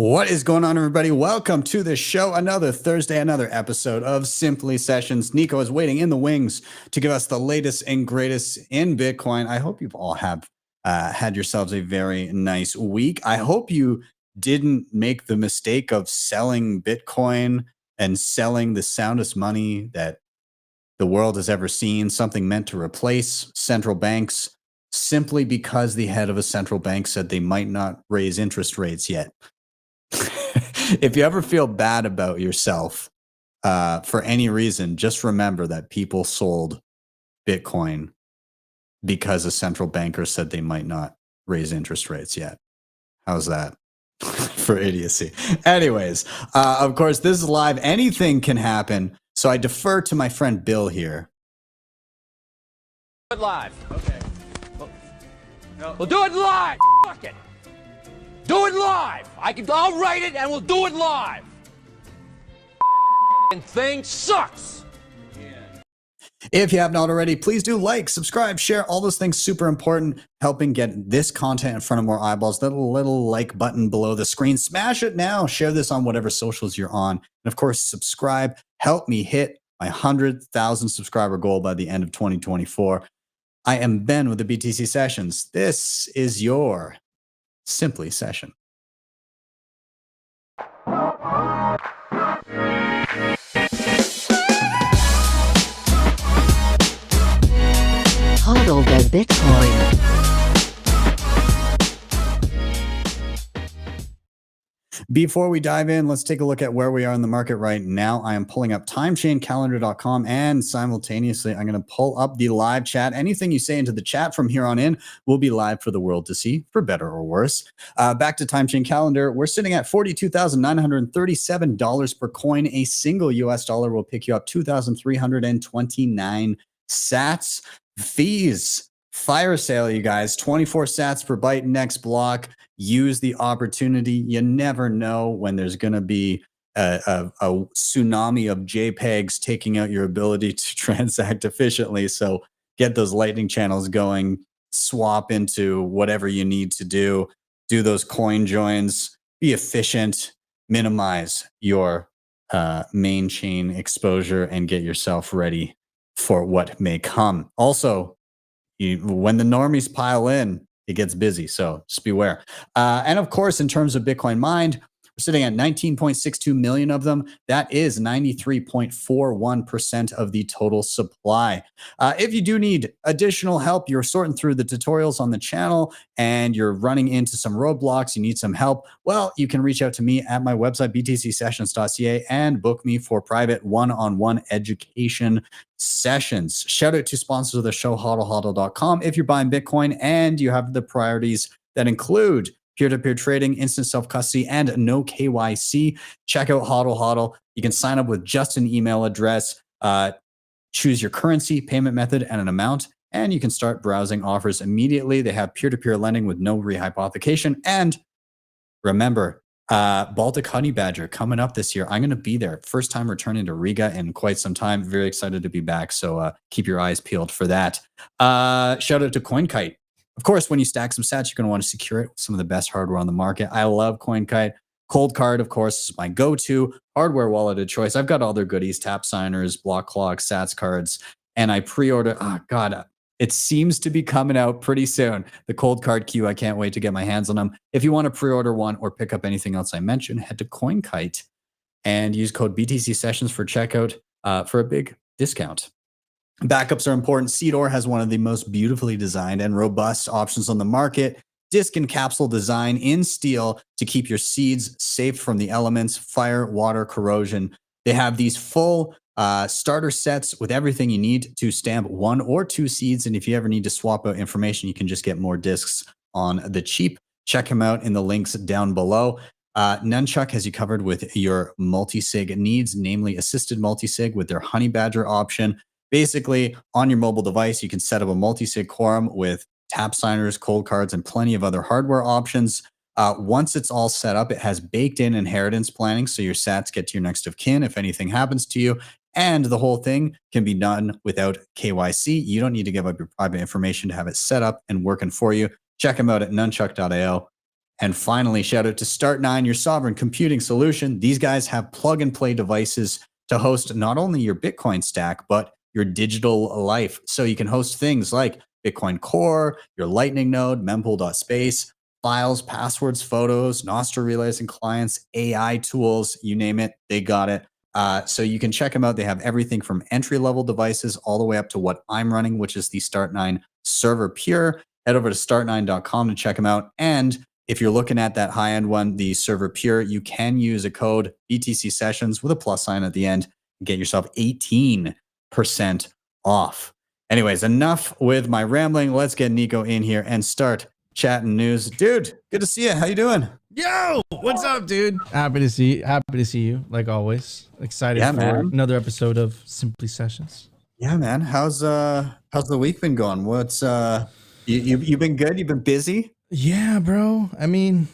What is going on, everybody? Welcome to the show. Another Thursday, another episode of Simply Sessions. Nico is waiting in the wings to give us the latest and greatest in Bitcoin. I hope you've all have had yourselves a very nice week. I hope you didn't make the mistake of selling Bitcoin and selling the soundest money that the world has ever seen, something meant to replace central banks, simply because the head of a central bank said they might not raise interest rates yet. If you ever feel bad about yourself for any reason, just remember that people sold Bitcoin because a central banker said they might not raise interest rates yet. How's that for idiocy? Anyways, of course, this is live. Anything can happen. So I defer to my friend Bill here. Live. Okay. We'll do it live. Fuck it. Do it live. I'll write it and we'll do it live. And thing sucks. If you have not already, please do like, subscribe, share, all those things super important, helping get this content in front of more eyeballs. That little like button below the screen, smash it now. Share this on whatever socials you're on. And of course, subscribe. Help me hit my 100,000 subscriber goal by the end of 2024. I am Ben with the BTC Sessions. This is your Simply Session. Hodl the Bitcoin. Before we dive in, let's take a look at where we are in the market right now. I am pulling up timechaincalendar.com and simultaneously I'm going to pull up the live chat. Anything you say into the chat from here on in will be live for the world to see, for better or worse. Back to Timechain Calendar, we're sitting at $42,937 per coin. A single US dollar will pick you up 2,329 sats. Fees. Fire sale, you guys, 24 sats per byte next block. Use the opportunity. You never know when there's going to be a tsunami of JPEGs taking out your ability to transact efficiently. So get those lightning channels going, swap into whatever you need to do those coin joins, be efficient, minimize your main chain exposure, and get yourself ready for what may come. Also, when the normies pile in, it gets busy. So just beware. And of course, in terms of Bitcoin mined, we're sitting at 19.62 million of them. That is 93.41% of the total supply. If you do need additional help, you're sorting through the tutorials on the channel and you're running into some roadblocks, you need some help, well, you can reach out to me at my website, btcsessions.ca, and book me for private one-on-one education sessions. Shout out to sponsors of the show, hodlhodl.com. If you're buying Bitcoin and you have the priorities that include peer-to-peer trading, instant self-custody, and no KYC, check out Hodl Hodl. You can sign up with just an email address, choose your currency, payment method, and an amount, and you can start browsing offers immediately. They have peer-to-peer lending with no rehypothecation. And remember, Baltic Honey Badger coming up this year. I'm going to be there. First time returning to Riga in quite some time. Very excited to be back. So keep your eyes peeled for that. Shout out to CoinKite. Of course, when you stack some sats, you're going to want to secure it with some of the best hardware on the market. I love CoinKite. Cold Card, of course, is my go-to hardware wallet of choice. I've got all their goodies, tap signers, block clocks, sats cards, and I pre-order. Oh, God, it seems to be coming out pretty soon. The Cold Card queue, I can't wait to get my hands on them. If you want to pre-order one or pick up anything else I mentioned, head to CoinKite and use code BTC Sessions for checkout for a big discount. Backups are important. Seedor has one of the most beautifully designed and robust options on the market. Disc and capsule design in steel to keep your seeds safe from the elements, fire, water, corrosion. They have these full starter sets with everything you need to stamp 1 or 2 seeds. And if you ever need to swap out information, you can just get more discs on the cheap. Check them out in the links down below. Nunchuk has you covered with your multisig needs, namely assisted multisig with their Honey Badger option. Basically, on your mobile device, you can set up a multi-sig quorum with tap signers, cold cards, and plenty of other hardware options. Once it's all set up, it has baked-in inheritance planning, so your sats get to your next of kin if anything happens to you. And the whole thing can be done without KYC. You don't need to give up your private information to have it set up and working for you. Check them out at nunchuk.io. And finally, shout out to Start9, your sovereign computing solution. These guys have plug and play devices to host not only your Bitcoin stack, but your digital life. So you can host things like Bitcoin Core, your Lightning node, mempool.space, files, passwords, photos, Nostr relays and clients, AI tools, you name it, they got it. So you can check them out. They have everything from entry-level devices all the way up to what I'm running, which is the Start9 Server Pure. Head over to start9.com to check them out. And if you're looking at that high-end one, the Server Pure, you can use a code BTC Sessions with a plus sign at the end and get yourself 18% off. Anyways, enough with my rambling. Let's get Nico in here and start chatting news. Dude, good to see you. How you doing? Yo, what's up, dude? Happy to see you, like always. Excited for another episode of Simply Sessions. Yeah, man. How's the week been going? What's you've been good? You've been busy? Yeah, bro. I mean,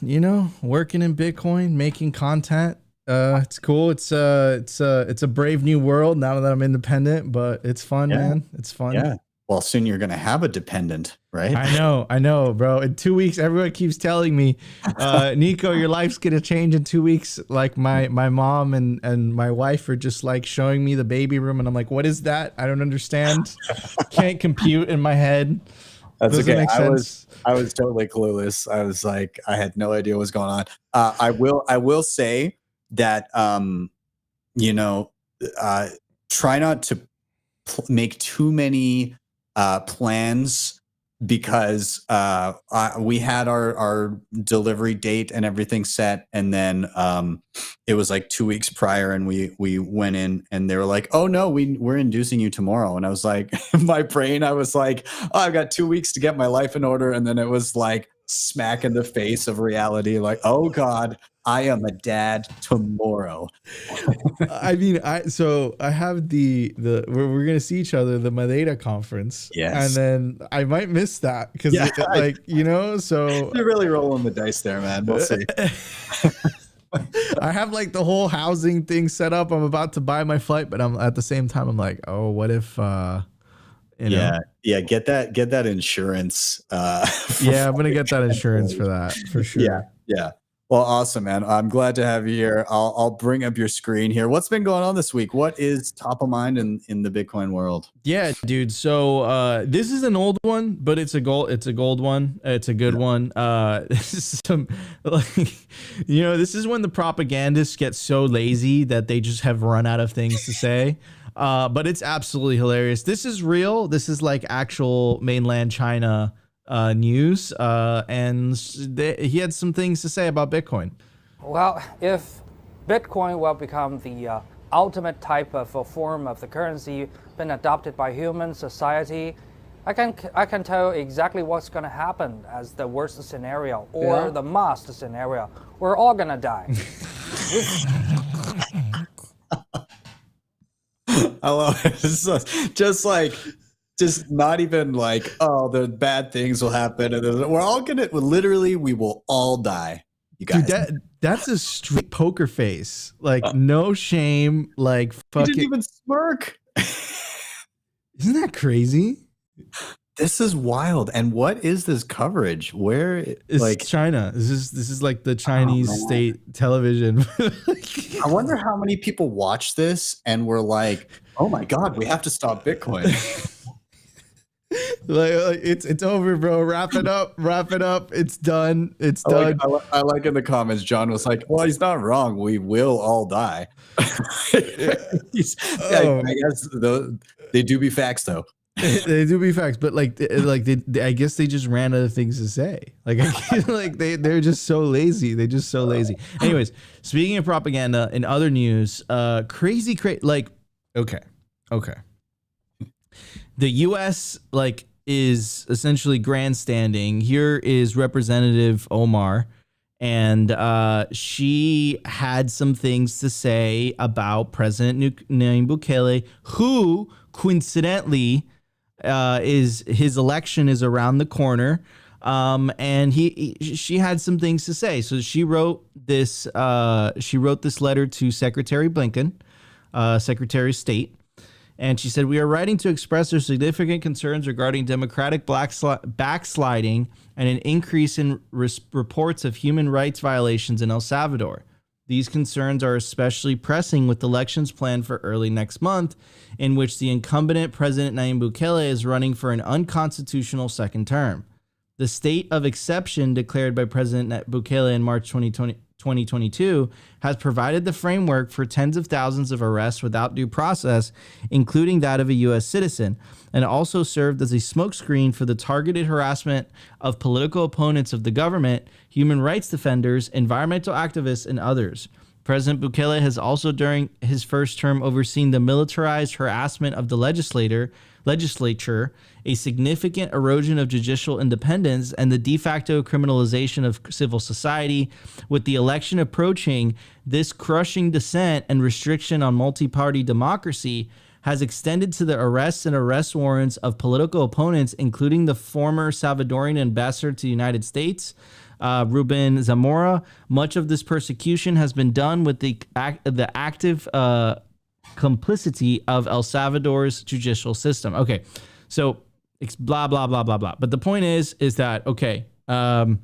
working in Bitcoin, making content. It's cool. It's a brave new world now that I'm independent, but it's fun, man. It's fun. Yeah. Well, soon you're going to have a dependent, right? I know, bro. In 2 weeks, everyone keeps telling me, Nico, your life's going to change in 2 weeks. Like my mom and my wife are just like showing me the baby room. And I'm like, what is that? I don't understand. Can't compute in my head. That's Doesn't okay. make sense. I was totally clueless. I was like, I had no idea what was going on. I will say that, try not to make too many plans, because we had our delivery date and everything set, and then it was like 2 weeks prior, and we went in and they were like, oh no, we're inducing you tomorrow. And I was like, in my brain I was like, oh, I've got 2 weeks to get my life in order. And then it was like smack in the face of reality, like, oh God, I am a dad tomorrow. I mean, I have the we're gonna see each other, the Madeira conference. Yes. And then I might miss that because so you're really rolling the dice there, man. We'll see. I have like the whole housing thing set up. I'm about to buy my flight, but I'm at the same time I'm like, oh, what if get that insurance. Yeah, I'm gonna get that insurance for that for sure. Yeah. Well, awesome, man. I'm glad to have you here. I'll bring up your screen here. What's been going on this week? What is top of mind in the Bitcoin world? Yeah, dude. So this is an old one, but it's a gold one. It's a good one. This is this is when the propagandists get so lazy that they just have run out of things to say. But it's absolutely hilarious. This is real. This is like actual mainland China news, and he had some things to say about Bitcoin. Well, if Bitcoin will become the ultimate type of a form of the currency been adopted by human society, I can tell exactly what's going to happen as the worst scenario or the must scenario. We're all going to die. I love it. Just not even like, oh, the bad things will happen. And we're all we will all die. You guys. Dude, that's a straight poker face. Like, no shame. Like, fuck you didn't even smirk. Isn't that crazy? This is wild. And what is this coverage? Where it's like China? This is like the Chinese state television. I wonder how many people watch this and were like, oh my God, we have to stop Bitcoin. Like it's over, bro. Wrap it up. It's done. Done. I like in the comments, John was like, well, he's not wrong. We will all die. I guess they do be facts though. They do be facts, but I guess they just ran out of things to say. They're just so lazy. They're just so lazy. Anyways, speaking of propaganda in other news, crazy. Okay. The U.S. is essentially grandstanding. Here is Representative Omar, and she had some things to say about President Nayib Bukele, who coincidentally his election is around the corner, and she had some things to say. So she wrote this letter to Secretary Blinken, Secretary of State. And she said, we are writing to express our significant concerns regarding democratic backsliding and an increase in reports of human rights violations in El Salvador. These concerns are especially pressing with elections planned for early next month, in which the incumbent President Nayib Bukele is running for an unconstitutional second term. The state of exception declared by President Bukele in March 2022 has provided the framework for tens of thousands of arrests without due process, including that of a U.S. citizen, and also served as a smokescreen for the targeted harassment of political opponents of the government, human rights defenders, environmental activists, and others. President Bukele has also, during his first term, overseen the militarized harassment of the legislature, a significant erosion of judicial independence, and the de facto criminalization of civil society. With the election approaching, this crushing dissent and restriction on multi-party democracy has extended to the arrests and arrest warrants of political opponents, including the former Salvadorian ambassador to the United States, Ruben Zamora. Much of this persecution has been done with the active complicity of El Salvador's judicial system. Okay, so it's blah, blah, blah, blah, blah. But the point is that, okay, Nayib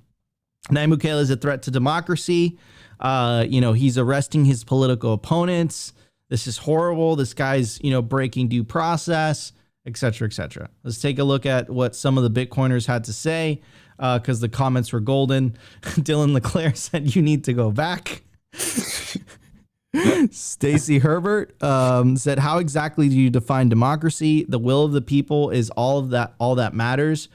Bukele is a threat to democracy. He's arresting his political opponents. This is horrible. This guy's, breaking due process, et cetera, et cetera. Let's take a look at what some of the Bitcoiners had to say, because the comments were golden. Dylan LeClaire said, you need to go back. Stacy Herbert said, how exactly do you define democracy? The will of the people is all that matters.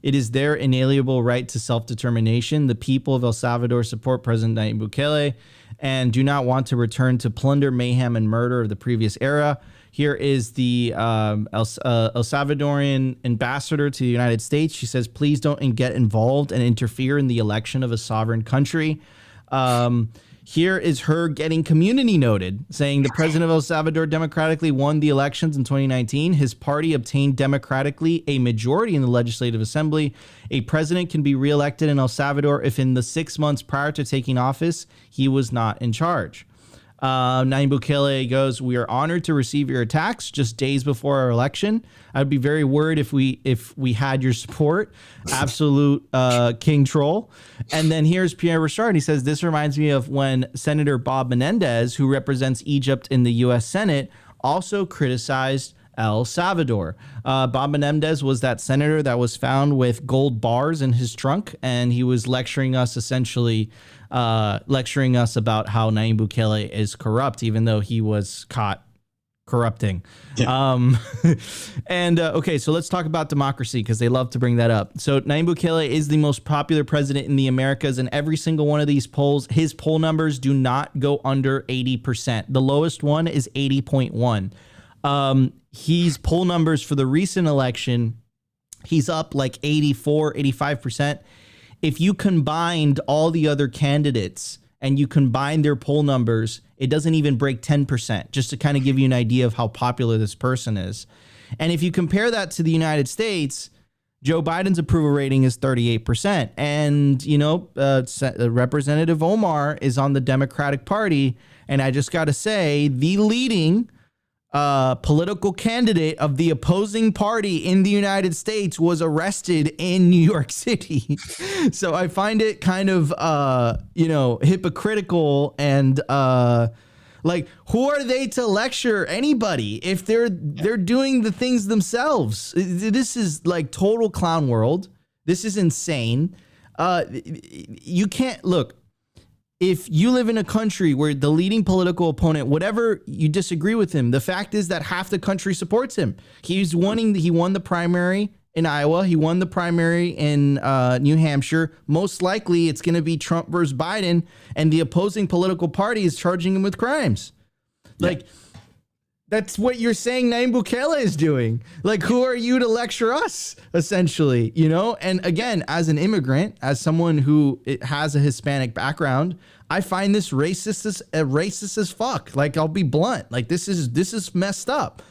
It is their inalienable right to self-determination. The people of El Salvador support President Nayib Bukele and do not want to return to plunder, mayhem, and murder of the previous era. Here is the El Salvadorian ambassador to the United States. She says, please don't get involved and interfere in the election of a sovereign country. Here is her getting community noted, saying the president of El Salvador democratically won the elections in 2019. His party obtained democratically a majority in the legislative assembly. A president can be reelected in El Salvador if in the 6 months prior to taking office, he was not in charge. Nayib Bukele goes, we are honored to receive your attacks just days before our election. I'd be very worried if we had your support. Absolute king troll. And then here's Pierre Richard. He says, this reminds me of when Senator Bob Menendez, who represents Egypt in the U.S. Senate, also criticized El Salvador. Bob Menendez was that senator that was found with gold bars in his trunk, and he was lecturing us about how Nayib Bukele is corrupt, even though he was caught corrupting. Yeah. Okay, so let's talk about democracy because they love to bring that up. So Nayib Bukele is the most popular president in the Americas, and every single one of these polls, his poll numbers do not go under 80%. The lowest one is 80.1. He's poll numbers for the recent election, he's up like 84, 85%. If you combined all the other candidates and you combine their poll numbers, it doesn't even break 10%, just to kind of give you an idea of how popular this person is. And if you compare that to the United States, Joe Biden's approval rating is 38%. And, Representative Omar is on the Democratic Party. And I just got to say, the leading political candidate of the opposing party in the United States was arrested in New York City. So I find it kind of, hypocritical and who are they to lecture anybody if they're doing the things themselves? This is like total clown world. This is insane. You can't look. If you live in a country where the leading political opponent, whatever you disagree with him, the fact is that half the country supports him. He won the primary in Iowa. He won the primary in New Hampshire. Most likely it's going to be Trump versus Biden, and the opposing political party is charging him with crimes. Yeah. That's what you're saying Nayib Bukele is doing. Who are you to lecture us, essentially, And again, as an immigrant, as someone who has a Hispanic background, I find this racist as fuck. I'll be blunt. This is messed up.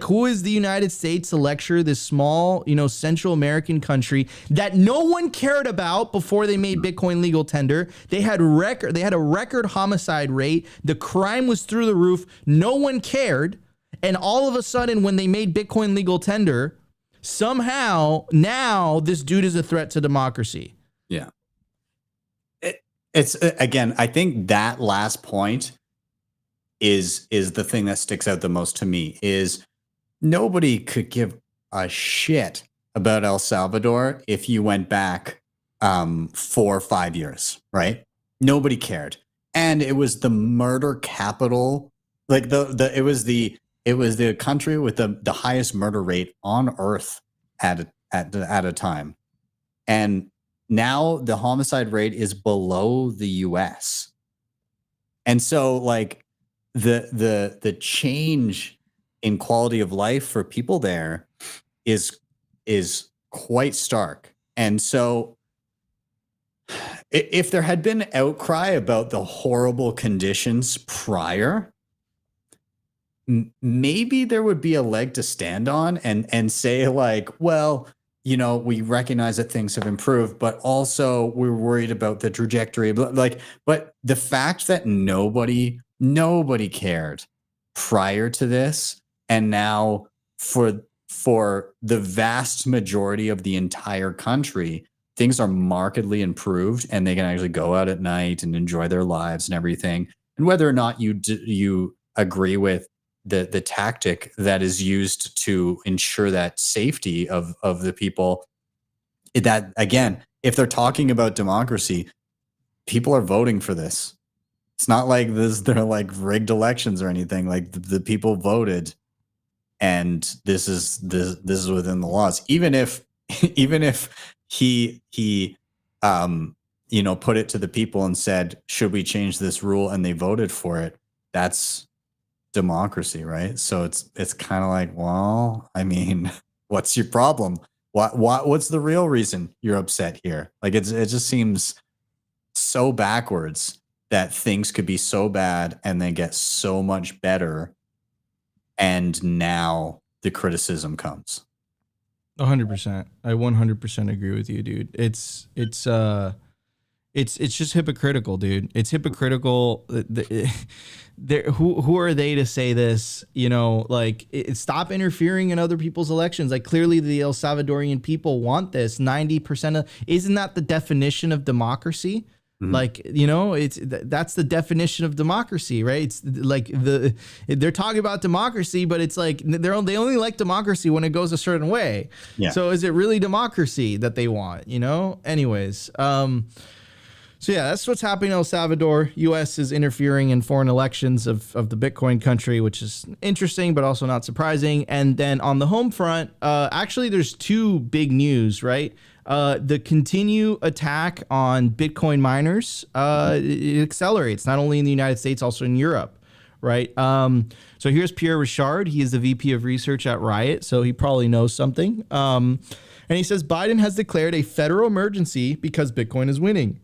Who is the United States to lecture this small, Central American country that no one cared about before they made Bitcoin legal tender? They had a record homicide rate. The crime was through the roof. No one cared. And all of a sudden, when they made Bitcoin legal tender, somehow now this dude is a threat to democracy. Yeah. It's again, I think that last point is the thing that sticks out the most to me. Is nobody could give a shit about El Salvador if you went back 4 or 5 years, right? Nobody cared. And it was the murder capital, like it was the country with the highest murder rate on earth at a time. And now the homicide rate is below the US. And so like the change in quality of life for people there is quite stark. And so if there had been outcry about the horrible conditions prior, maybe there would be a leg to stand on and say like, well, you know, we recognize that things have improved, but also we're worried about the trajectory. But the fact that nobody cared prior to this, and now for the vast majority of the entire country, things are markedly improved, and they can actually go out at night and enjoy their lives and everything. And whether or not you agree with the tactic that is used to ensure that safety of the people, that again, if they're talking about democracy, people are voting for this. It's not like they're like rigged elections or anything. Like the people voted, and this is within the laws. Even if he put it to the people and said, should we change this rule, and they voted for it, that's democracy, right? So it's kind of like, well, I mean, what's your problem? What's the real reason you're upset here? Like it just seems so backwards that things could be so bad and then get so much better, and now the criticism comes. 100%. I 100% agree with you, dude. It's just hypocritical, dude. It's hypocritical. Who are they to say this? You know, like stop interfering in other people's elections. Like clearly the El Salvadorian people want this. 90% isn't that the definition of democracy? Mm-hmm. Like, you know, that's the definition of democracy, right? It's like they're talking about democracy, but it's like they only like democracy when it goes a certain way. Yeah. So is it really democracy that they want? You know. Anyways, so yeah, that's what's happening in El Salvador. U.S. is interfering in foreign elections of the Bitcoin country, which is interesting, but also not surprising. And then on the home front, actually, there's two big news, right? The continued attack on Bitcoin miners, it accelerates, not only in the United States, also in Europe, right? So here's Pierre Richard. He is the VP of Research at Riot, so he probably knows something. And he says, Biden has declared a federal emergency because Bitcoin is winning.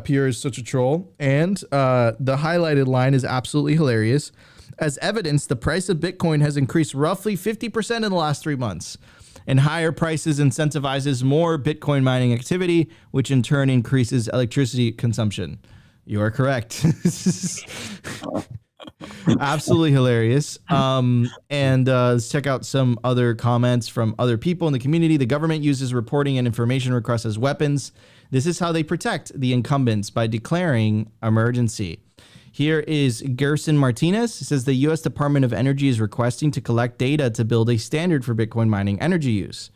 Pierre is such a troll. And the highlighted line is absolutely hilarious. As evidence, the price of Bitcoin has increased roughly 50% in the last 3 months. And higher prices incentivizes more Bitcoin mining activity, which in turn increases electricity consumption. You are correct. Absolutely hilarious. And let's check out some other comments from other people in the community. The government uses reporting and information requests as weapons. This is how they protect the incumbents, by declaring emergency. Here is Gerson Martinez. It says the U.S. Department of Energy is requesting to collect data to build a standard for Bitcoin mining energy use.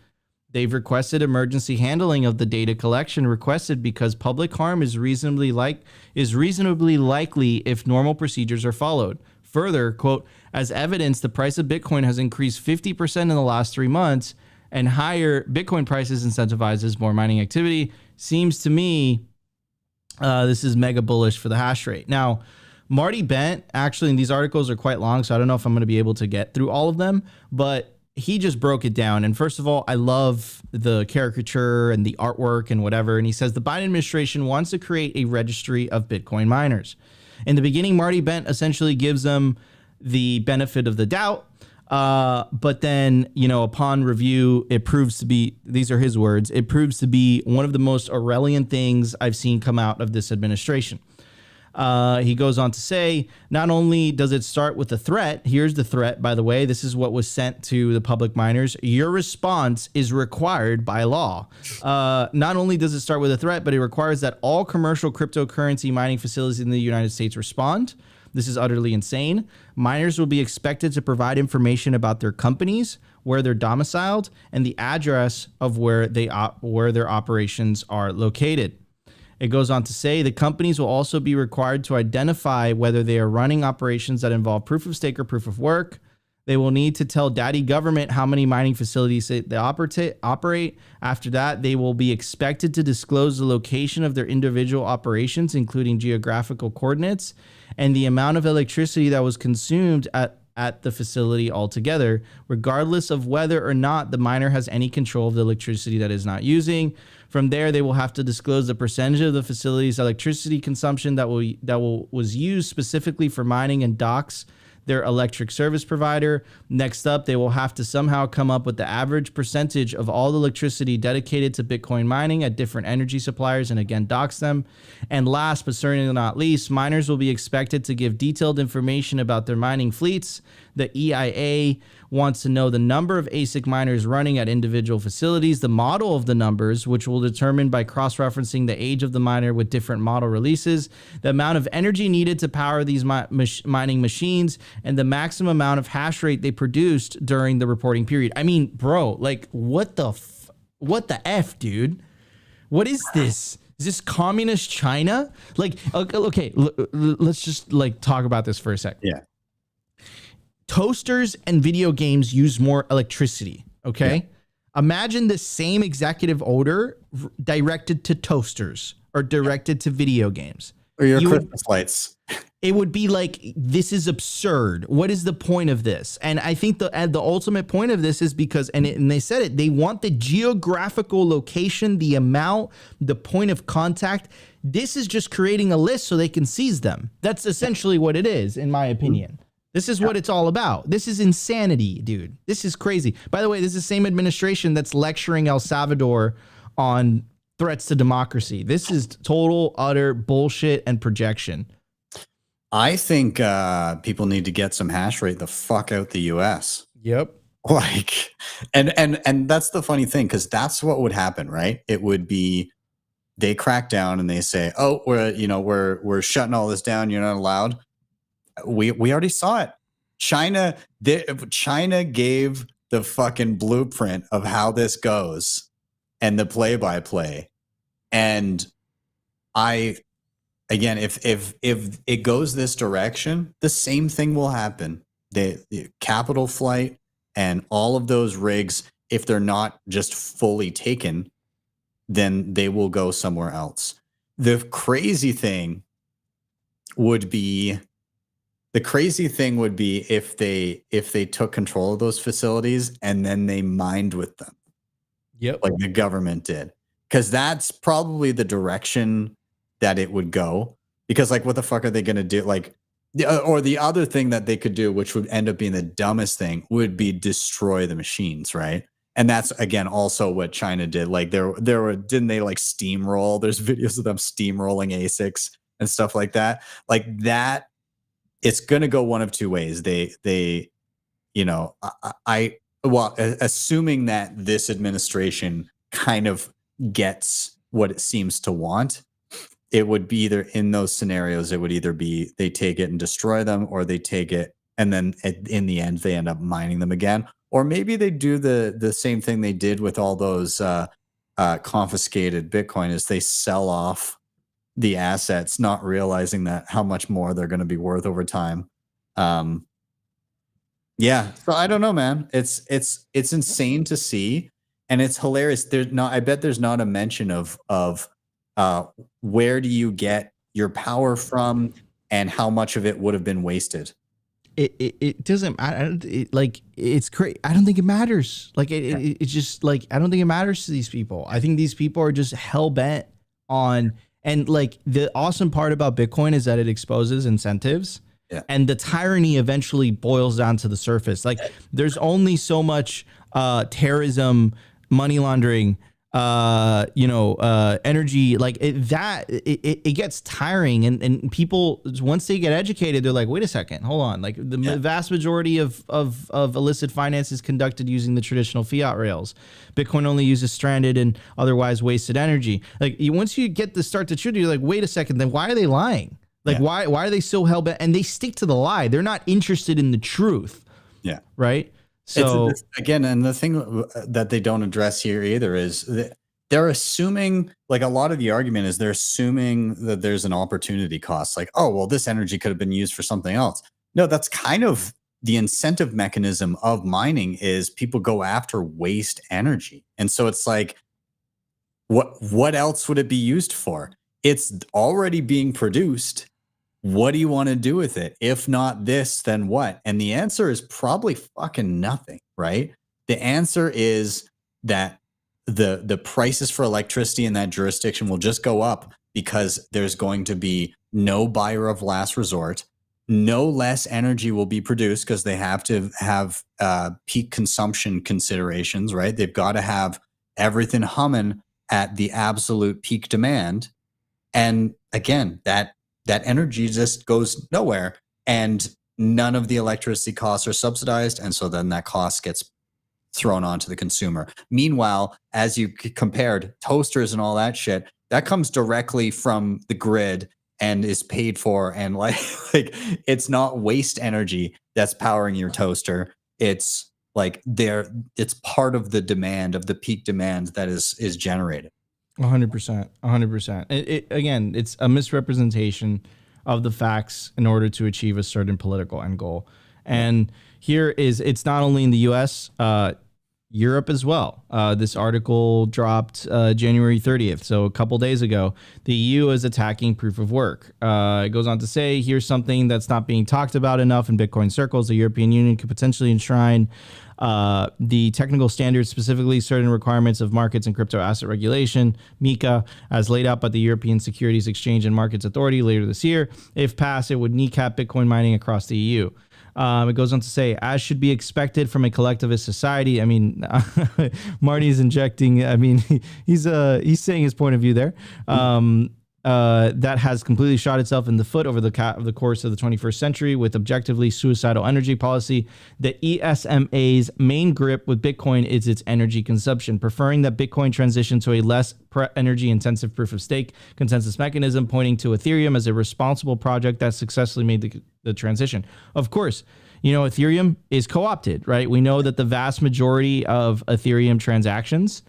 They've requested emergency handling of the data collection requested because public harm is reasonably likely if normal procedures are followed. Further, quote, as evidence, the price of Bitcoin has increased 50% in the last 3 months, and higher Bitcoin prices incentivizes more mining activity. Seems to me this is mega bullish for the hash rate. Now, Marty Bent, actually, and these articles are quite long, so I don't know if I'm going to be able to get through all of them, but he just broke it down. And first of all, I love the caricature and the artwork and whatever. And he says the Biden administration wants to create a registry of Bitcoin miners. In the beginning, Marty Bent essentially gives them the benefit of the doubt. But then, you know, upon review, it proves to be, these are his words, it proves to be one of the most Orwellian things I've seen come out of this administration. He goes on to say, not only does it start with a threat, here's the threat, by the way, this is what was sent to the public miners. Your response is required by law. Not only does it start with a threat, but it requires that all commercial cryptocurrency mining facilities in the United States respond. This is utterly insane. Miners will be expected to provide information about their companies, where they're domiciled, and the address of where their operations are located. It goes on to say the companies will also be required to identify whether they are running operations that involve proof of stake or proof of work. They will need to tell daddy government how many mining facilities they operate. After that, they will be expected to disclose the location of their individual operations, including geographical coordinates and the amount of electricity that was consumed at the facility altogether, regardless of whether or not the miner has any control of the electricity that is not using. From there, they will have to disclose the percentage of the facility's electricity consumption that was used specifically for mining and docks their electric service provider. Next up, they will have to somehow come up with the average percentage of all the electricity dedicated to Bitcoin mining at different energy suppliers and again dox them. And last but certainly not least, miners will be expected to give detailed information about their mining fleets. The EIA wants to know the number of ASIC miners running at individual facilities, the model of the numbers, which will determine by cross-referencing the age of the miner with different model releases, the amount of energy needed to power these mining machines, and the maximum amount of hash rate they produced during the reporting period. I mean, bro, like what the F, dude? What is this? Is this communist China? Like, okay, let's just like talk about this for a second. Yeah. Toasters and video games use more electricity. Okay. Yeah. Imagine the same executive order directed to toasters or directed to video games. Or your Christmas lights. It would be like, this is absurd. What is the point of this? And I think the ultimate point of this is because, and they said it, they want the geographical location, the amount, the point of contact. This is just creating a list so they can seize them. That's essentially what it is, in my opinion. This is what it's all about. This is insanity, dude. This is crazy. By the way, this is the same administration that's lecturing El Salvador on threats to democracy. This is total, utter bullshit and projection. I think people need to get some hash rate the fuck out the US. Yep. Like, and that's the funny thing, because that's what would happen, right? It would be they crack down and they say, oh, we're shutting all this down. You're not allowed. We already saw it. China gave the fucking blueprint of how this goes and the play-by-play. And again, if it goes this direction, the same thing will happen. The capital flight and all of those rigs, if they're not just fully taken, then they will go somewhere else. The crazy thing would be if they took control of those facilities and then they mined with them. Yep. Like the government did. Because that's probably the direction that it would go. Because like, what the fuck are they going to do? Like, or the other thing that they could do, which would end up being the dumbest thing, would be destroy the machines, right? And that's, again, also what China did. Like didn't they like steamroll? There's videos of them steamrolling ASICs and stuff like that. Like that, it's going to go one of two ways. Assuming that this administration kind of gets what it seems to want, it would be either in those scenarios, it would either be they take it and destroy them, or they take it and then in the end they end up mining them again. Or maybe they do the same thing they did with all those confiscated Bitcoin, is they sell off the assets, not realizing that how much more they're going to be worth over time. Yeah. So I don't know, man. It's insane to see. And it's hilarious. I bet there's not a mention of where do you get your power from and how much of it would have been wasted. It doesn't matter. It's crazy. I don't think it matters. Like it's just like, I don't think it matters to these people. I think these people are just hell bent on. And like the awesome part about Bitcoin is that it exposes incentives, and the tyranny eventually boils down to the surface. Like there's only so much terrorism, money laundering, energy, like it gets tiring, and people, once they get educated, they're like, wait a second, hold on. Like the vast majority of illicit finance is conducted using the traditional fiat rails. Bitcoin only uses stranded and otherwise wasted energy. Like once you get to start the truth, you're like, wait a second, then why are they lying? Like why are they so hell bent? And they stick to the lie. They're not interested in the truth. Yeah. Right. So again, and the thing that they don't address here either is that they're assuming, like a lot of the argument is they're assuming that there's an opportunity cost. Like, oh, well, this energy could have been used for something else. No, that's kind of the incentive mechanism of mining is people go after waste energy. And so it's like, what else would it be used for? It's already being produced. What do you want to do with it? If not this, then what? And the answer is probably fucking nothing, right? The answer is that the prices for electricity in that jurisdiction will just go up because there's going to be no buyer of last resort. No less energy will be produced because they have to have peak consumption considerations, right? They've got to have everything humming at the absolute peak demand. And again, that energy just goes nowhere, and none of the electricity costs are subsidized. And so then that cost gets thrown onto the consumer. Meanwhile, as you compared toasters and all that shit, that comes directly from the grid and is paid for. And like it's not waste energy that's powering your toaster. It's like it's part of the demand, of the peak demand that is generated. 100%, 100%. Again, it's a misrepresentation of the facts in order to achieve a certain political end goal. And here it's not only in the U.S., Europe as well. This article dropped January 30th, so a couple days ago. The EU is attacking proof of work. It goes on to say, here's something that's not being talked about enough in Bitcoin circles. The European Union could potentially enshrine the technical standards, specifically certain requirements of markets and crypto asset regulation, MiCA, as laid out by the European Securities Exchange and Markets Authority later this year. If passed, it would kneecap Bitcoin mining across the EU. It goes on to say, as should be expected from a collectivist society. I mean, Marty's injecting. I mean, he's saying his point of view there. That has completely shot itself in the foot over the course of the 21st century with objectively suicidal energy policy. The ESMA's main grip with Bitcoin is its energy consumption, preferring that Bitcoin transition to a less energy intensive proof of stake consensus mechanism, pointing to Ethereum as a responsible project that successfully made the transition. Of course, Ethereum is co-opted, right? We know that the vast majority of Ethereum transactions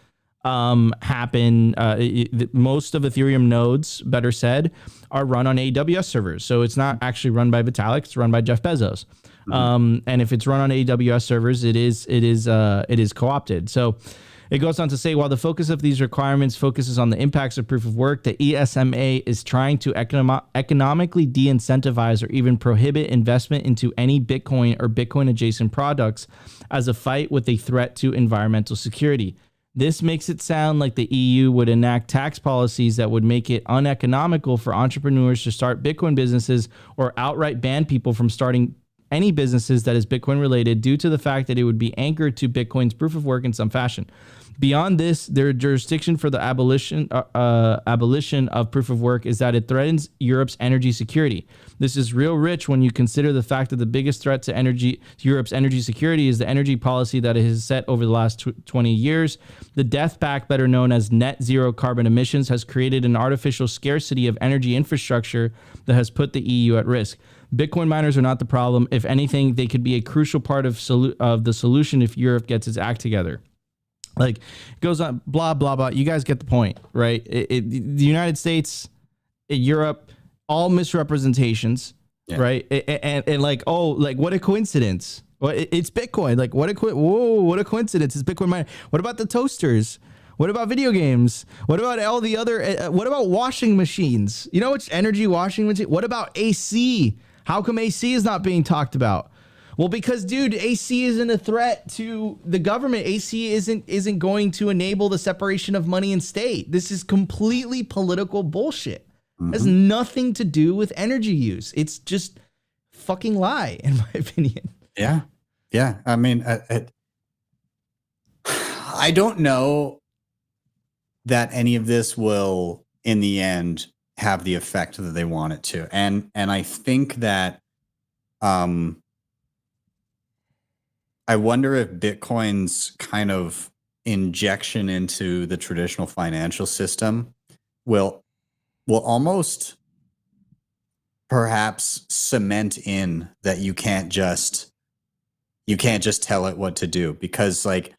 happen, most of Ethereum nodes, better said, are run on AWS servers. So it's not actually run by Vitalik, it's run by Jeff Bezos. And if it's run on AWS servers, it is co-opted. So it goes on to say, while the focus of these requirements focuses on the impacts of proof of work, the ESMA is trying to economically de-incentivize or even prohibit investment into any Bitcoin or Bitcoin adjacent products as a fight with a threat to environmental security. This makes it sound like the EU would enact tax policies that would make it uneconomical for entrepreneurs to start Bitcoin businesses or outright ban people from starting any businesses that is Bitcoin related due to the fact that it would be anchored to Bitcoin's proof of work in some fashion. Beyond this, their jurisdiction for the abolition of proof of work is that it threatens Europe's energy security. This is real rich when you consider the fact that the biggest threat to Europe's energy security is the energy policy that it has set over the last 20 years. The death pact, better known as net zero carbon emissions, has created an artificial scarcity of energy infrastructure that has put the EU at risk. Bitcoin miners are not the problem. If anything, they could be a crucial part of the solution if Europe gets its act together. Like, it goes on, blah, blah, blah. You guys get the point, right? The United States, Europe, all misrepresentations, right? And like, oh, like, what a coincidence. Well, it's Bitcoin. Like, what a coincidence. It's Bitcoin mining. What about the toasters? What about video games? What about all the other, what about washing machines? You know which energy washing machine? What about AC? How come AC is not being talked about? Well, because, dude, AC isn't a threat to the government. AC isn't going to enable the separation of money and state. This is completely political bullshit. It has nothing to do with energy use. It's just fucking lie, in my opinion. Yeah. I mean, I don't know that any of this will, in the end, have the effect that they want it to. And I think that I wonder if Bitcoin's kind of injection into the traditional financial system will almost perhaps cement in that you can't just tell it what to do, because like,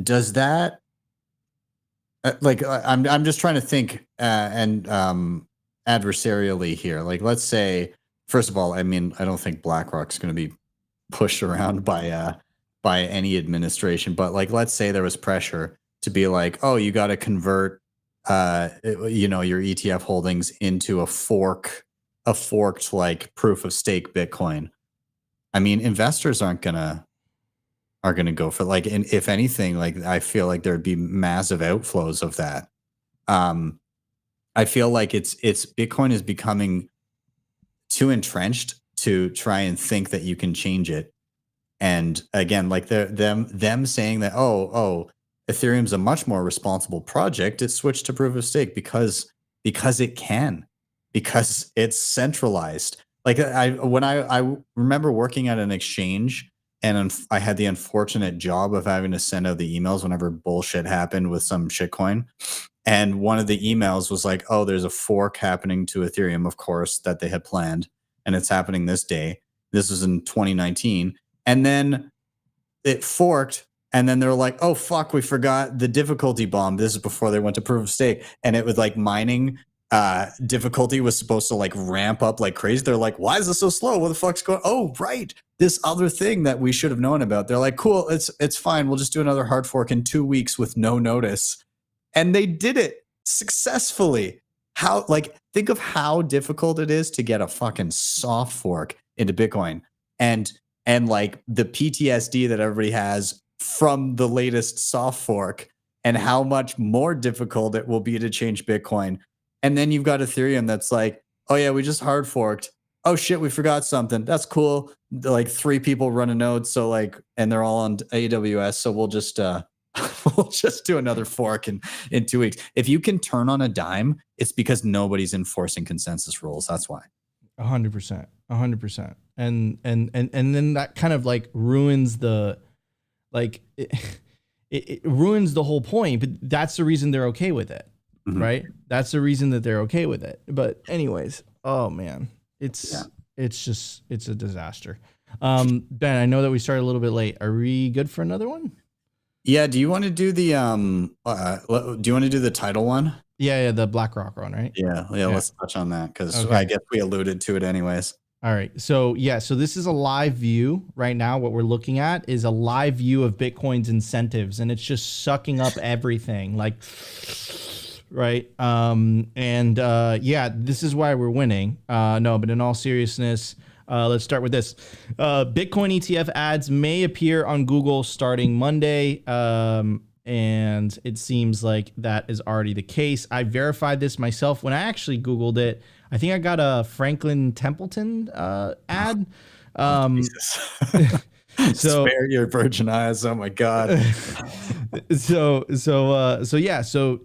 does that I'm just trying to think and adversarially here. Like, let's say, first of all, I mean, I don't think BlackRock's going to be pushed around by any administration, but like, let's say there was pressure to be like, oh, you got to convert your ETF holdings into a forked like proof of stake Bitcoin. I mean, investors are gonna go for, like, and if anything, like, I feel like there'd be massive outflows of that. I feel like it's Bitcoin is becoming too entrenched to try and think that you can change it. And again, like them saying that, oh, Ethereum's a much more responsible project. It switched to proof of stake because it can, because it's centralized. Like when I remember working at an exchange, and I had the unfortunate job of having to send out the emails whenever bullshit happened with some shitcoin. And one of the emails was like, oh, there's a fork happening to Ethereum, of course, that they had planned. And it's happening this day. This was in 2019. And then it forked. And then they're like, oh, fuck, we forgot the difficulty bomb. This is before they went to proof of stake. And it was like mining difficulty was supposed to like ramp up like crazy. They're like, why is this so slow? What the fuck's going on? Oh, right. This other thing that we should have known about. They're like, cool, it's fine. We'll just do another hard fork in 2 weeks with no notice. And they did it successfully. How, like, think of how difficult it is to get a fucking soft fork into Bitcoin. And like the PTSD that everybody has from the latest soft fork, and how much more difficult it will be to change Bitcoin. And then you've got Ethereum that's like, oh yeah, we just hard forked. Oh shit, we forgot something. That's cool. Like 3 people run a node, so like, and they're all on AWS. So we'll just we'll just do another fork in 2 weeks. If you can turn on a dime, it's because nobody's enforcing consensus rules. That's why. 100%, 100%. And then that kind of like ruins the, like it ruins the whole point. But that's the reason they're okay with it. Mm-hmm. Right. That's the reason that they're okay with it. But anyways, oh man, it's a disaster. Ben, I know that we started a little bit late. Are we good for another one? Yeah. Do you want to do the title one? Yeah, the BlackRock one, right? Yeah. Let's touch on that, because I guess we alluded to it anyways. All right. So this is a live view right now. What we're looking at is a live view of Bitcoin's incentives, and it's just sucking up everything. Like, right. This is why we're winning. No, but in all seriousness, let's start with this. Bitcoin ETF ads may appear on Google starting Monday. And it seems like that is already the case. I verified this myself when I actually Googled it. I think I got a Franklin Templeton ad. So spare your virgin eyes. Oh my God. So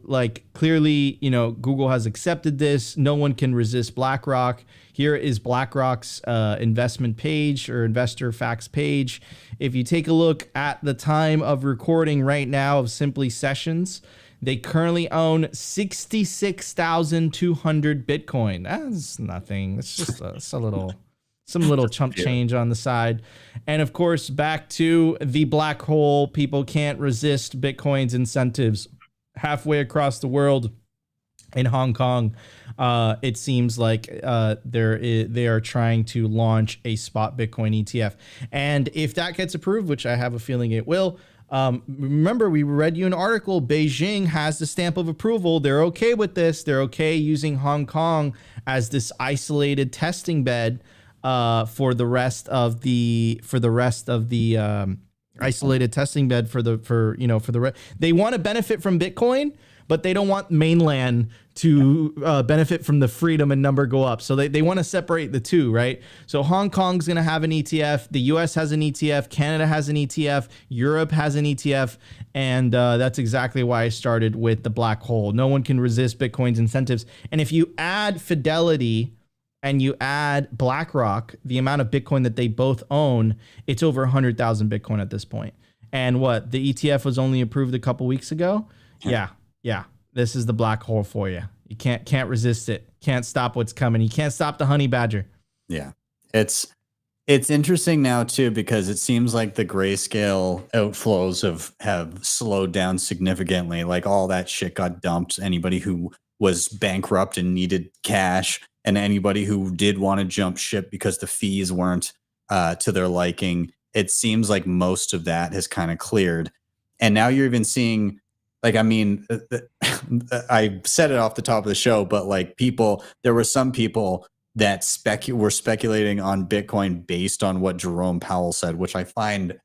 like clearly, Google has accepted this. No one can resist BlackRock. Here is BlackRock's investment page, or investor facts page. If you take a look at the time of recording right now of Simply Sessions, they currently own 66,200 Bitcoin. That's nothing. It's just some little chump change on the side. And of course, back to the black hole. People can't resist Bitcoin's incentives. Halfway across the world, in Hong Kong, it seems like they are trying to launch a spot Bitcoin ETF. And if that gets approved, which I have a feeling it will, remember we read you an article, Beijing has the stamp of approval. They're okay with this. They're okay using Hong Kong as this isolated testing bed for the rest of the isolated testing bed they want to benefit from Bitcoin, but they don't want mainland to benefit from the freedom and number go up. So they want to separate the two, right? So Hong Kong's going to have an ETF. The US has an ETF. Canada has an ETF. Europe has an ETF. And that's exactly why I started with the black hole. No one can resist Bitcoin's incentives. And if you add Fidelity and you add BlackRock, the amount of Bitcoin that they both own, it's over 100,000 Bitcoin at this point. And what? The ETF was only approved a couple weeks ago? Yeah. This is the black hole for you. You can't resist it. Can't stop what's coming. You can't stop the honey badger. Yeah. It's interesting now too, because it seems like the grayscale outflows have slowed down significantly. Like all that shit got dumped. Anybody who was bankrupt and needed cash, and anybody who did want to jump ship because the fees weren't to their liking, it seems like most of that has kind of cleared. And now you're even seeing, like, I mean, I said it off the top of the show, but like there were some people that were speculating on Bitcoin based on what Jerome Powell said, which I find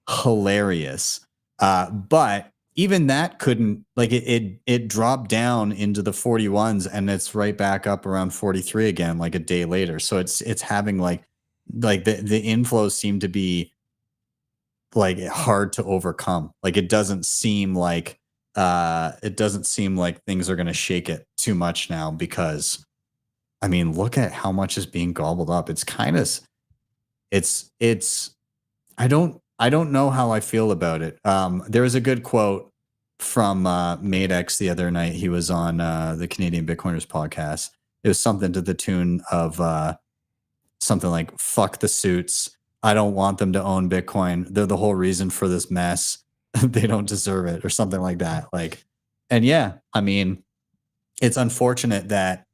hilarious. But even that couldn't, like, it dropped down into the 41s and it's right back up around 43 again, like a day later. So it's having like the inflows seem to be like hard to overcome. Like it doesn't seem like things are going to shake it too much now, because I mean, look at how much is being gobbled up. It's kind of, I don't know how I feel about it. There was a good quote from Madex the other night. He was on the Canadian Bitcoiners podcast. It was something to the tune of something like, fuck the suits. I don't want them to own Bitcoin. They're the whole reason for this mess. They don't deserve it, or something like that. Like, and yeah, I mean, it's unfortunate that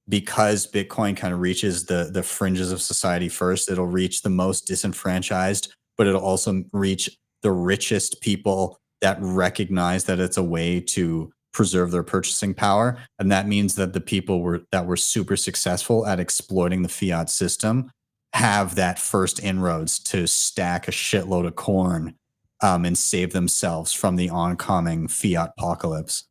because Bitcoin kind of reaches the fringes of society first, it'll reach the most disenfranchised, but it'll also reach the richest people that recognize that it's a way to preserve their purchasing power. And that means that the people that were super successful at exploiting the fiat system have that first inroads to stack a shitload of corn and save themselves from the oncoming fiat apocalypse.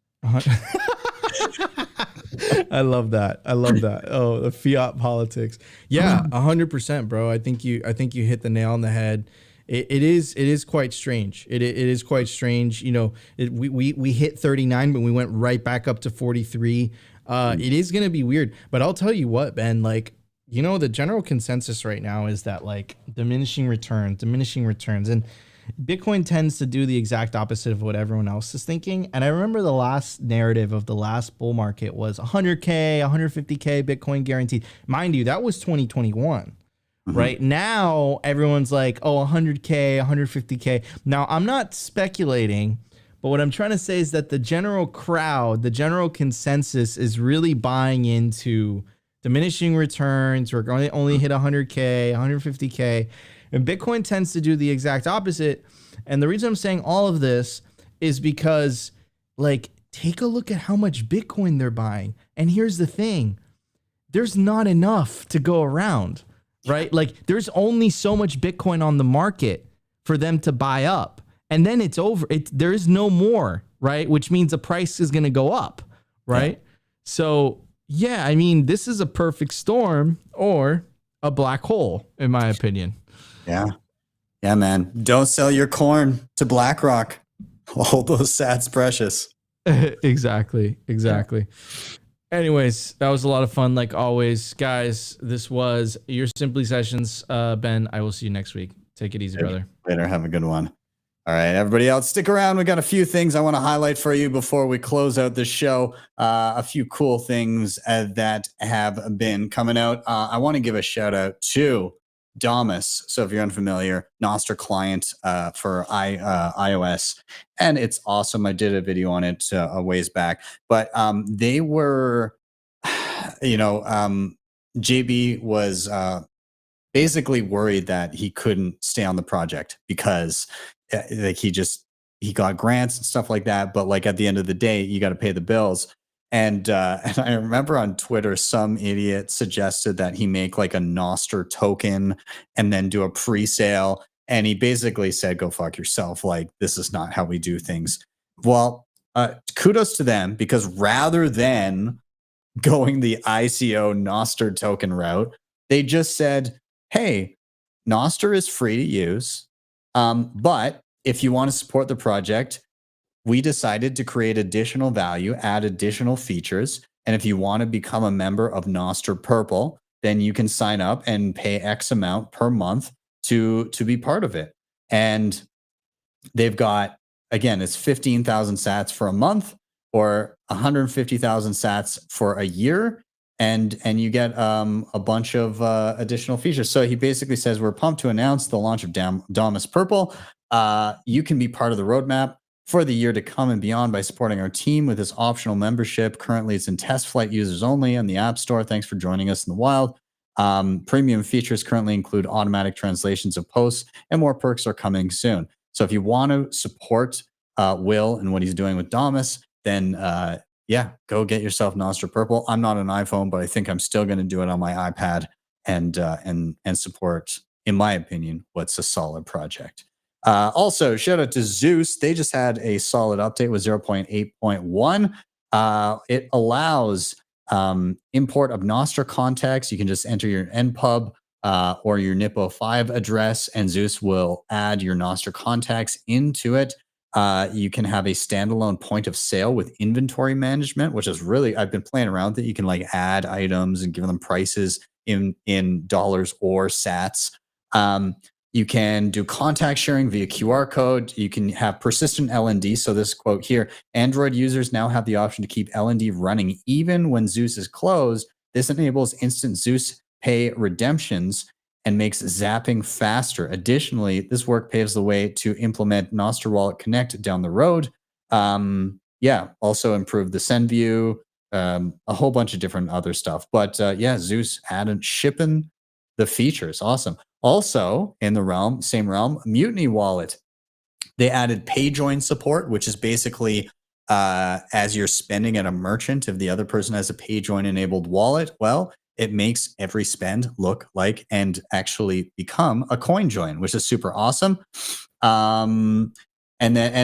I love that. Oh, the fiat politics. Yeah, 100%, bro. I think you hit the nail on the head. It is quite strange. It is quite strange. You know, we hit 39, but we went right back up to 43. It is going to be weird, but I'll tell you what, Ben, like, you know, the general consensus right now is that like diminishing returns, and Bitcoin tends to do the exact opposite of what everyone else is thinking. And I remember the last narrative of the last bull market was 100K, 150K Bitcoin guaranteed. Mind you, that was 2021. Right now, everyone's like, oh, 100K, 150K. Now, I'm not speculating, but what I'm trying to say is that the general crowd, the general consensus is really buying into diminishing returns. We're going to only hit 100K, 150K. And Bitcoin tends to do the exact opposite. And the reason I'm saying all of this is because, like, take a look at how much Bitcoin they're buying. And here's the thing. There's not enough to go around. Right? Like there's only so much Bitcoin on the market for them to buy up. And then it's over. There is no more, right? Which means the price is going to go up, right? Yeah. So, yeah, I mean, this is a perfect storm or a black hole, in my opinion. Yeah. Yeah, man. Don't sell your corn to BlackRock. Hold those sats precious. Exactly. Anyways, that was a lot of fun, like always. Guys, this was your Simply Sessions. Ben, I will see you next week. Take it easy, brother. Later. Have a good one. All right, everybody else, stick around. We got a few things I want to highlight for you before we close out the show. A few cool things that have been coming out. I want to give a shout out to Damus. So if you're unfamiliar, Nostr client for iOS, and it's awesome. I did a video on it a ways back, but they were, JB was basically worried that he couldn't stay on the project because like he got grants and stuff like that, but like at the end of the day, you got to pay the bills. And I remember on Twitter, some idiot suggested that he make like a Nostr token and then do a pre-sale. And he basically said, go fuck yourself. Like, this is not how we do things. Well, kudos to them, because rather than going the ICO Nostr token route, they just said, hey, Nostr is free to use, but if you want to support the project, we decided to create additional value, add additional features. And if you want to become a member of Nostr Purple, then you can sign up and pay X amount per month to be part of it. And they've got, again, it's 15,000 sats for a month or 150,000 sats for a year. And you get a bunch of additional features. So he basically says, we're pumped to announce the launch of Damus Purple. You can be part of the roadmap for the year to come and beyond by supporting our team with this optional membership. Currently, it's in test flight users only on the App Store. Thanks for joining us in the wild. Premium features currently include automatic translations of posts, and more perks are coming soon. So if you want to support Will and what he's doing with Damus, then yeah, go get yourself Nostr Purple. I'm not an iPhone, but I think I'm still going to do it on my iPad and support, in my opinion, what's a solid project. Also, shout out to Zeus. They just had a solid update with 0.8.1. It allows import of Nostr context. You can just enter your npub or your NIPO5 address, and Zeus will add your Nostr contacts into it. You can have a standalone point of sale with inventory management, which is really, I've been playing around with it. You can like add items and give them prices in dollars or sats. You can do contact sharing via QR code. You can have persistent LND. So this quote here, Android users now have the option to keep LND running even when Zeus is closed. This enables instant Zeus Pay redemptions and makes zapping faster. Additionally, this work paves the way to implement Nostr Wallet Connect down the road. Yeah, also improve the send view, a whole bunch of different other stuff. But yeah, Zeus added shipping the features. Awesome. Also in the same realm, Mutiny Wallet. They added pay join support, which is basically as you're spending at a merchant, if the other person has a pay join enabled wallet, well, it makes every spend look like and actually become a coin join, which is super awesome. And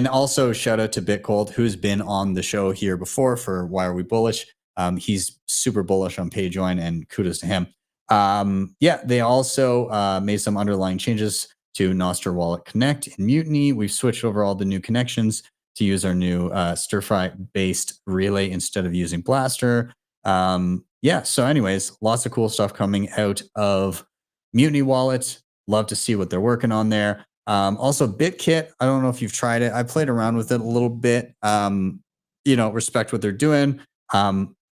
also shout out to BitCold, who's been on the show here before for Why Are We Bullish? He's super bullish on pay join, and kudos to him. Yeah, they also made some underlying changes to Nostr Wallet Connect in Mutiny. We've switched over all the new connections to use our new stir-fry based relay instead of using Blaster. Yeah, so anyways, lots of cool stuff coming out of Mutiny Wallet. Love to see what they're working on there. Also BitKit, I don't know if you've tried it. I played around with it a little bit. You know, respect what they're doing.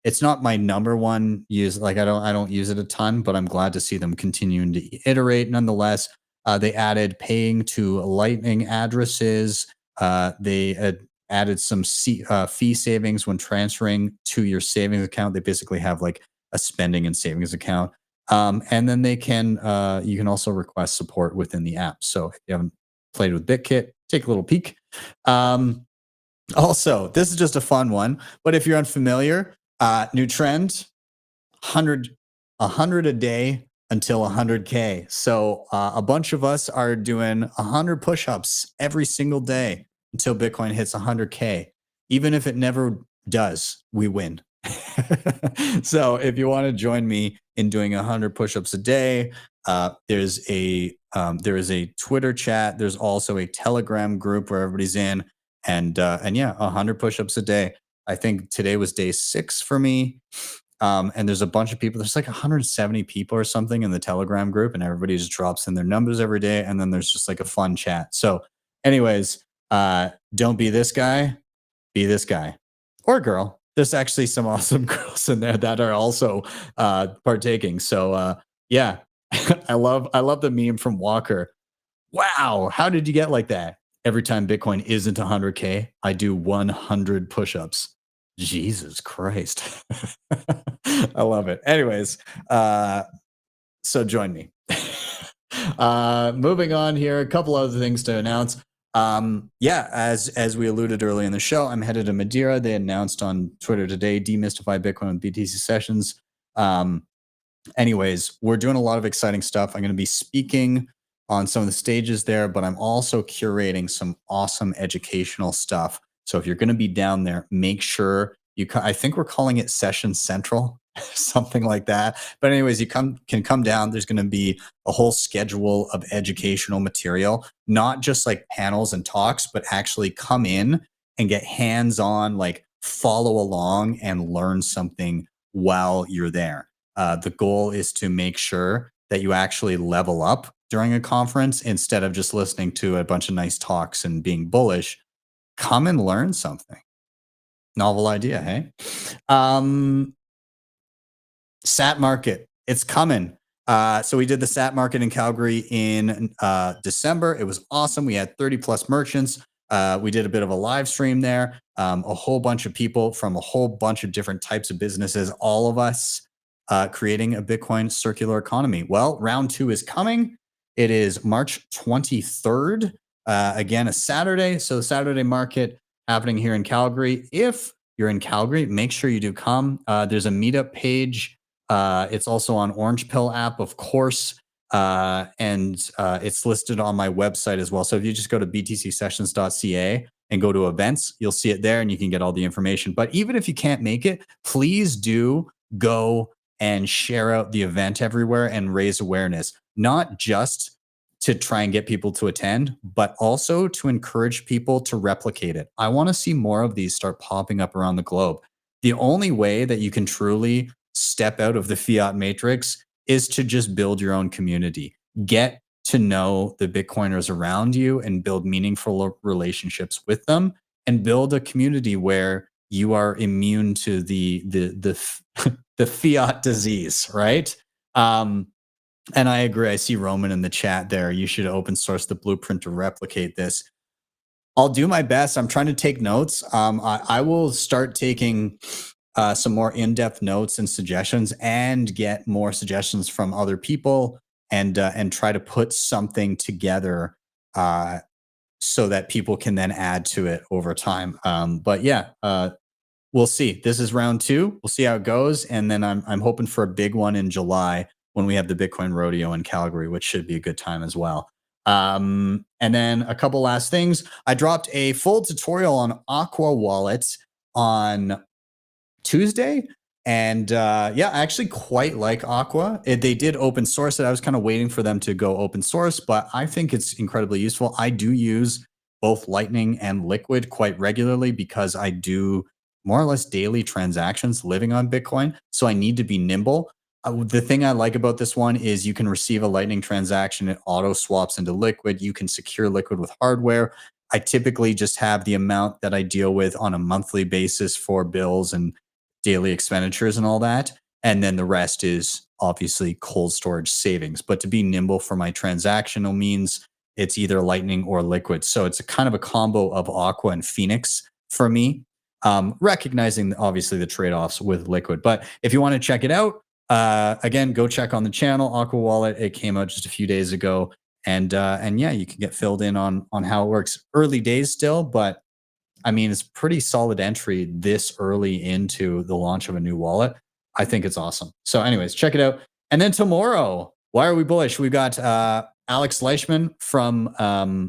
It's not my number one use. Like I don't use it a ton, but I'm glad to see them continuing to iterate nonetheless. They added paying to Lightning addresses. They added some fee savings when transferring to your savings account. They basically have like a spending and savings account. And then they can, you can also request support within the app. So if you haven't played with BitKit, take a little peek. Also, this is just a fun one, but if you're unfamiliar, new trend, 100 a day until 100K. So a bunch of us are doing 100 push-ups every single day until Bitcoin hits 100K. Even if it never does, we win. So if you want to join me in doing 100 push-ups a day, there is a Twitter chat. There's also a Telegram group where everybody's in, and yeah, 100 push-ups a day. I think today was day 6 for me. And there's a bunch of people. There's like 170 people or something in the Telegram group, and everybody just drops in their numbers every day. And then there's just like a fun chat. So anyways, don't be this guy, be this guy or girl. There's actually some awesome girls in there that are also partaking. So yeah, I love the meme from Walker. Wow, how did you get like that? Every time Bitcoin isn't 100K, I do 100 push-ups. Jesus Christ. I love it. Anyways, so join me. Moving on here, a couple other things to announce. Yeah, as we alluded earlier in the show, I'm headed to Madeira. They announced on Twitter today, demystify Bitcoin with BTC sessions. Anyways, we're doing a lot of exciting stuff. I'm going to be speaking on some of the stages there, but I'm also curating some awesome educational stuff So if you're going to be down there, make sure I think we're calling it Session Central, something like that. But anyways, you can come down. There's going to be a whole schedule of educational material, not just like panels and talks, but actually come in and get hands-on, like follow along and learn something while you're there. The goal is to make sure that you actually level up during a conference instead of just listening to a bunch of nice talks and being bullish. Come and learn something. Novel idea, hey? SAT market, it's coming. So we did the SAT market in Calgary in December. It was awesome. We had 30 plus merchants. We did a bit of a live stream there. A whole bunch of people from a whole bunch of different types of businesses, all of us creating a Bitcoin circular economy. Well, round 2 is coming. It is March 23rd. Again, a Saturday. So the Saturday market happening here in Calgary. If you're in Calgary, make sure you do come. There's a meetup page. It's also on Orange Pill app, of course. And it's listed on my website as well. So if you just go to btcsessions.ca and go to events, you'll see it there and you can get all the information. But even if you can't make it, please do go and share out the event everywhere and raise awareness, not just to try and get people to attend, but also to encourage people to replicate it. I want to see more of these start popping up around the globe. The only way that you can truly step out of the fiat matrix is to just build your own community. Get to know the Bitcoiners around you and build meaningful relationships with them, and build a community where you are immune to the fiat disease, right? And I agree. I see Roman in the chat there. You should open source the blueprint to replicate this. I'll do my best. I'm trying to take notes. I will start taking some more in-depth notes and suggestions, and get more suggestions from other people, and try to put something together so that people can then add to it over time. But yeah, we'll see. This is round 2. We'll see how it goes, and then I'm hoping for a big one in July when we have the Bitcoin Rodeo in Calgary, which should be a good time as well. And then a couple last things. I dropped a full tutorial on Aqua Wallet on Tuesday. And yeah, I actually quite like Aqua. They did open source it. I was kind of waiting for them to go open source, but I think it's incredibly useful. I do use both Lightning and Liquid quite regularly because I do more or less daily transactions living on Bitcoin. So I need to be nimble. The thing I like about this one is you can receive a Lightning transaction. It auto swaps into Liquid. You can secure Liquid with hardware. I typically just have the amount that I deal with on a monthly basis for bills and daily expenditures and all that. And then the rest is obviously cold storage savings. But to be nimble for my transactional means, it's either Lightning or Liquid. So it's a kind of a combo of Aqua and Phoenix for me, recognizing obviously the trade-offs with Liquid. But if you want to check it out, again, go check on the channel, Aqua Wallet. It came out just a few days ago. And yeah, you can get filled in on how it works. Early days still, but I mean, it's pretty solid entry this early into the launch of a new wallet. I think it's awesome. So anyways, check it out. And then tomorrow, why are we bullish? We've got Alex Leishman from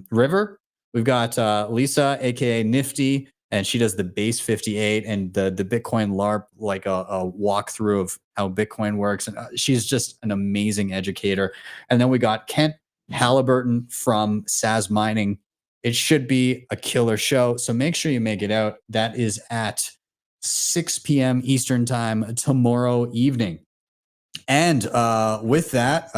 River. We've got Lisa, aka Nifty, and she does the base 58 and the Bitcoin LARP, like a walkthrough of how Bitcoin works. And she's just an amazing educator. And then we got Kent Halliburton from SAS Mining. It should be a killer show. So make sure you make it out. That is at 6 p.m. Eastern time tomorrow evening. And with that,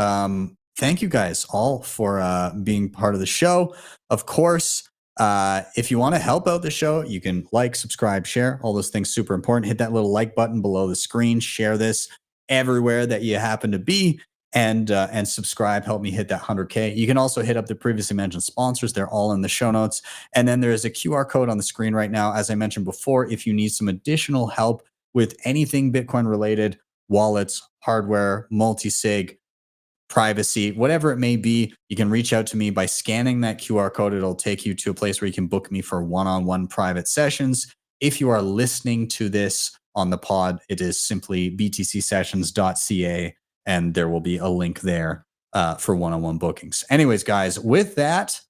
thank you guys all for being part of the show. Of course, if you want to help out the show, you can like, subscribe, share, all those things super important. Hit that little like button below the screen. Share this everywhere that you happen to be. And subscribe, help me hit that 100K. You can also hit up the previously mentioned sponsors. They're all in the show notes. And then there is a QR code on the screen right now. As I mentioned before, if you need some additional help with anything Bitcoin related, wallets, hardware, multisig, privacy, whatever it may be, you can reach out to me by scanning that QR code. It'll take you to a place where you can book me for one-on-one private sessions. If you are listening to this on the pod, it is simply btcsessions.ca. And there will be a link there for one-on-one bookings. Anyways, guys, with that,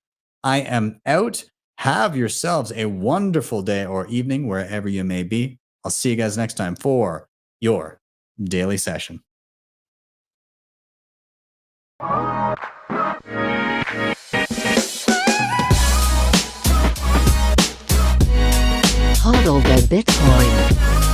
I am out. Have yourselves a wonderful day or evening wherever you may be. I'll see you guys next time for your daily session. Hodl the Bitcoin.